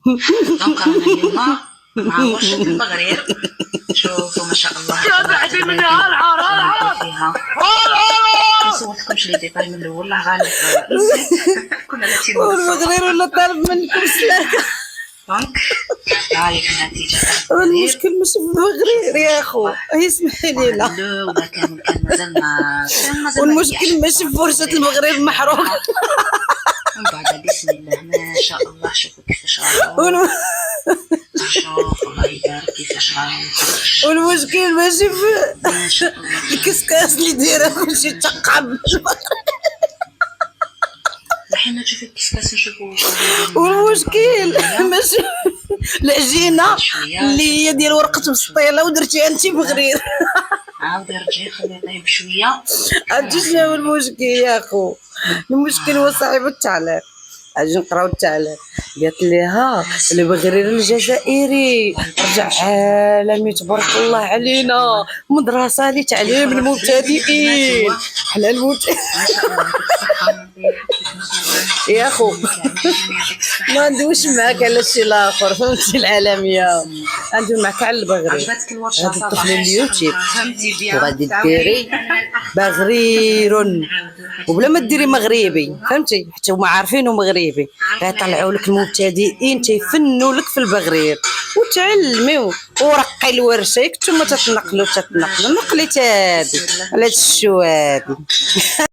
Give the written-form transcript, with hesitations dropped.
دونك رانا اليوم مع ورشة البغرير. شوفوا ما شاء الله فيها. ما صورتكمش لي ديتاي من الاول، الله غالب نسيت. كنا لاتين والبغرير ولا طالب منكم سلاكه. دونك هاي النتيجة. المشكل مش في البغرير يا اخو، اسمحي لي لا. ولا كان مازال ما والمشكل ماشي في فرشة البغرير محروقة. من بعد بسم الله ما شاء الله. شوفوا كيفاش راهو، شوف الله يبارك كيفاش راهو. والمشكل ماشي في ما شاء الله. الكسكاس اللي دايره كلشي تقعب. الحين نشوف الكسكاس نشوفوا. والمشكل ماشي العجينه اللي هي ديال ورقه مسطيله ودرتيها انت بغرير. عاودي رجعي خليه يطيب شويه. عرفتي شنو هو المشكل يا اخو؟ المشكل هو صاحب التعليق. اجي نقراو التعليق، قالت ليها البغرير الجزائري رجع عالمي تبارك الله علينا، مدرسه لتعليم المبتدئين. حلال المبتدئ يا اخو. ما ندويش معاك على الشيء الاخر، فهمتي العالميه، ندوي معاك على البغرير. عجبتك الورشه؟ غادي تدخلي اليوتيوب فهمتي بها وغادي ديري بغرير وبلا ما ديري مغربي، فهمتي؟ حتى هما عارفينه مغربي، غيطلعوا لك المبتدئين تيفنوا لك في البغرير وتعلمي ورقي الورشه. كنتو تتنقلوا نقلي تادي على هاد الشوادي.